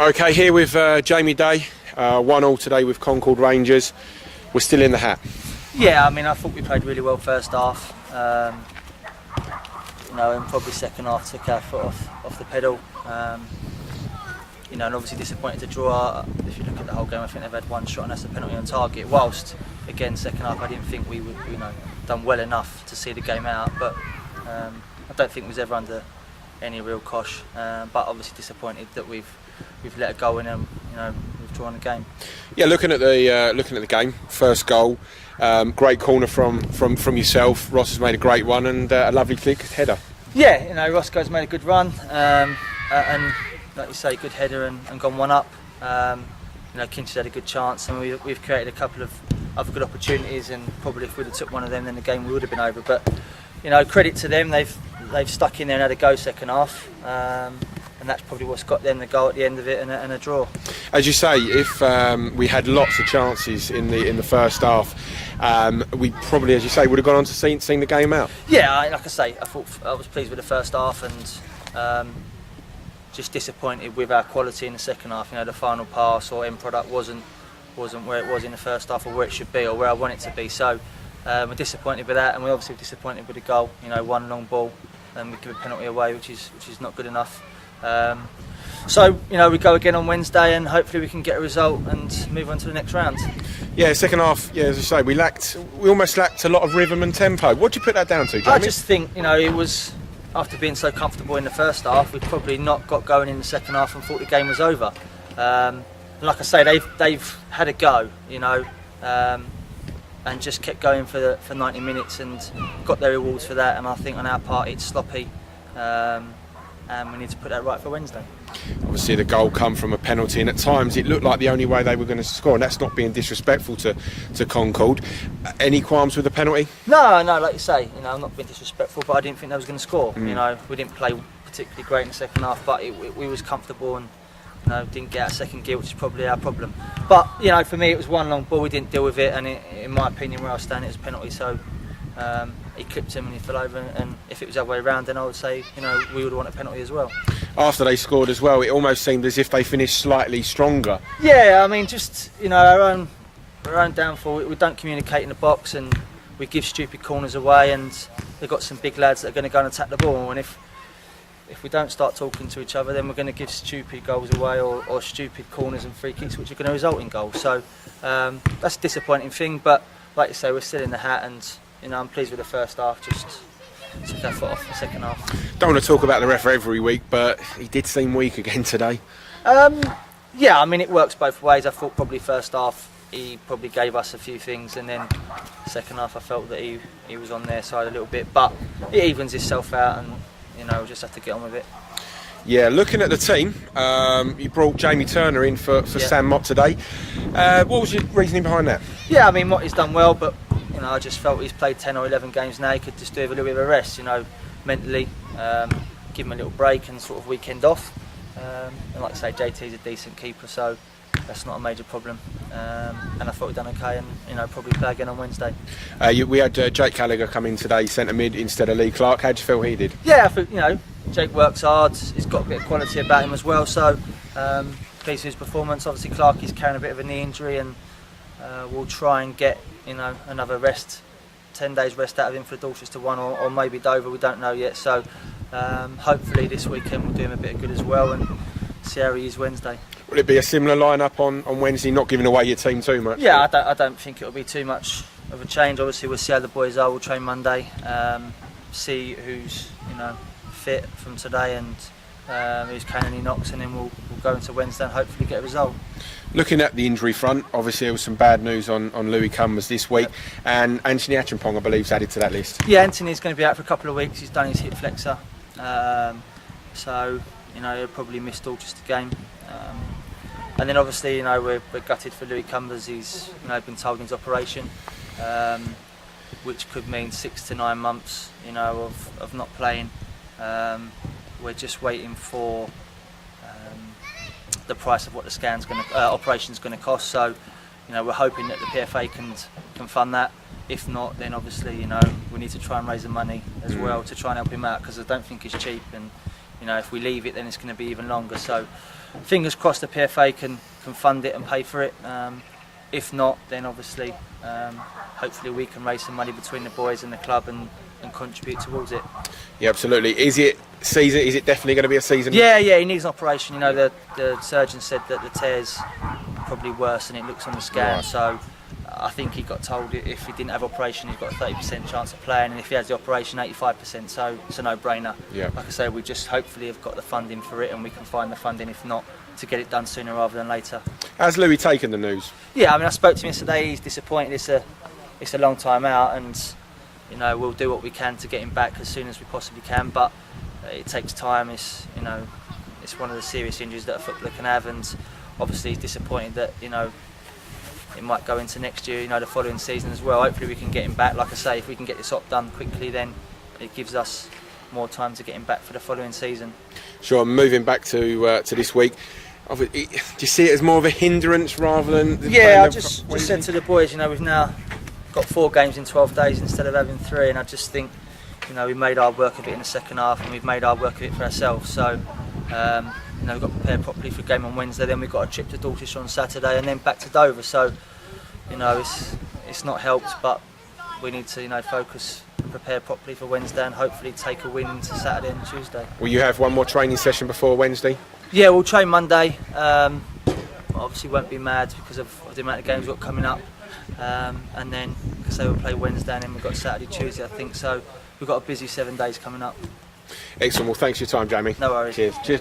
Okay, here with Jamie Day, 1-1 today with Concord Rangers. We're still in the hat. Yeah, I mean, I thought we played really well first half. And probably second half took our foot off the pedal. And obviously disappointed to draw. If you look at the whole game, I think they've had one shot and that's a penalty on target. Whilst, again, second half, I didn't think we would, done well enough to see the game out. But I don't think we was ever under any real cosh. But obviously disappointed that we've let a goal in and we've drawn the game. Yeah, looking at the game, first goal, great corner from yourself. Ross has made a great one and a lovely thick header. Yeah, Roscoe's made a good run and like you say, good header and gone one up. Kinch's had a good chance and we've created a couple of other good opportunities, and probably if we'd have took one of them, then the game would have been over. But credit to them, they've stuck in there and had a go second half. And that's probably what's got them the goal at the end of it and a draw. As you say, if we had lots of chances in the first half, we probably, as you say, would have gone on to seen the game out. Yeah, like I say, I was pleased with the first half and just disappointed with our quality in the second half. The final pass or end product wasn't where it was in the first half or where it should be or where I want it to be. So we're disappointed with that, and we're obviously disappointed with the goal. One long ball and we give a penalty away, which is not good enough. So we go again on Wednesday and hopefully we can get a result and move on to the next round. Yeah, second half, yeah, as I say, we almost lacked a lot of rhythm and tempo. What do you put that down to, Jamie? I just think it was, after being so comfortable in the first half, we probably not got going in the second half and thought the game was over. Like I say, they've had a go, and just kept going for 90 minutes and got their rewards for that. And I think on our part it's sloppy. And we need to put that right for Wednesday. Obviously the goal come from a penalty, and at times it looked like the only way they were going to score, and that's not being disrespectful to Concord. Any qualms with the penalty? No, like you say, I'm not being disrespectful, but I didn't think they was going to score. We didn't play particularly great in the second half, but we was comfortable and didn't get a second gear, which is probably our problem. But for me it was one long ball, we didn't deal with it, and in my opinion, where I stand, it was a penalty. So he clipped him and he fell over, and if it was the other way around, then I would say we would want a penalty as well. After they scored as well, it almost seemed as if they finished slightly stronger. Yeah, I mean, just our own downfall. We don't communicate in the box and we give stupid corners away, and they've got some big lads that are going to go and attack the ball, and if we don't start talking to each other, then we're going to give stupid goals away or stupid corners and free kicks, which are going to result in goals. So that's a disappointing thing, but like you say, we're still in the hat, and I'm pleased with the first half. Just took our foot off the second half. Don't want to talk about the ref every week, but he did seem weak again today. Yeah, I mean, it works both ways. I thought probably first half he probably gave us a few things, and then second half I felt that he was on their side a little bit, but it evens itself out, and we'll just have to get on with it. Yeah, looking at the team, you brought Jamie Turner in for Sam Mott today. What was your reasoning behind that? Yeah, I mean, Mott has done well, but I just felt he's played 10 or 11 games now. He could just do with a little bit of a rest, mentally, give him a little break and sort of weekend off. And like I say, JT's a decent keeper, so that's not a major problem. And I thought we'd done okay, and probably play again on Wednesday. We had Jake Gallagher come in today, centre mid instead of Lee Clark. How do you feel he did? Yeah, I think Jake works hard. He's got a bit of quality about him as well. So pleased with his performance. Obviously, Clark is carrying a bit of a knee injury, and we'll try and get another rest, 10 days rest out of him for the Dorchester one, or maybe Dover. We don't know yet. So hopefully this weekend we'll do him a bit of good as well, and see how he is Wednesday. Will it be a similar lineup on Wednesday, not giving away your team too much? Yeah, I don't think it'll be too much of a change. Obviously, we'll see how the boys are. We'll train Monday, see who's fit from today and who's can any knocks, and then we'll go into Wednesday and hopefully get a result. Looking at the injury front, obviously there was some bad news on Louis Cumbers this week, and Anthony Achampong, I believe, is added to that list. Yeah, Anthony's going to be out for a couple of weeks. He's done his hip flexor, so he'll probably miss Dorchester game. And then obviously, we're gutted for Louis Cumbers. He's been told in his operation, which could mean 6 to 9 months, of not playing. We're just waiting for the price of what the operation's going to cost. So, we're hoping that the PFA can fund that. If not, then obviously, we need to try and raise the money as well to try and help him out, because I don't think it's cheap. And if we leave it, then it's going to be even longer. So fingers crossed the PFA can fund it and pay for it. If not, then obviously hopefully we can raise some money between the boys and the club and contribute towards it. Yeah, absolutely. Is it season? Is it definitely going to be a season? Yeah, he needs an operation. You know, the surgeon said that the tear's probably worse than it looks on the scan. Right. So I think he got told if he didn't have operation, he's got a 30% chance of playing, and if he has the operation, 85%. So it's a no-brainer. Yeah. Like I say, we just hopefully have got the funding for it, and we can find the funding. If not, to get it done sooner rather than later. Has Louis taken the news? Yeah, I mean, I spoke to him yesterday. He's disappointed. It's a long time out, and you know, we'll do what we can to get him back as soon as we possibly can. But it takes time. It's one of the serious injuries that a footballer can have, and obviously he's disappointed that it might go into next year, the following season as well. Hopefully we can get him back. Like I say, if we can get this op done quickly, then it gives us more time to get him back for the following season. Sure. Moving back to this week, do you see it as more of a hindrance rather than? Yeah, I just said to the boys, we've now got 4 games in 12 days instead of having 3, and I just think, we made our work of it in the second half, and we've made our work of it for ourselves. So, we've got prepared properly for a game on Wednesday. Then we've got a trip to Dorset on Saturday, and then back to Dover. So, it's not helped, but we need to, focus and prepare properly for Wednesday, and hopefully take a win into Saturday and Tuesday. Will you have one more training session before Wednesday? Yeah, we'll train Monday. Obviously, won't be mad because of the amount of games we've got coming up. And then, like I say, we'll play Wednesday, and then we've got Saturday, Tuesday, I think. So we've got a busy 7 days coming up. Excellent. Well, thanks for your time, Jamie. No worries. Cheers, Jay.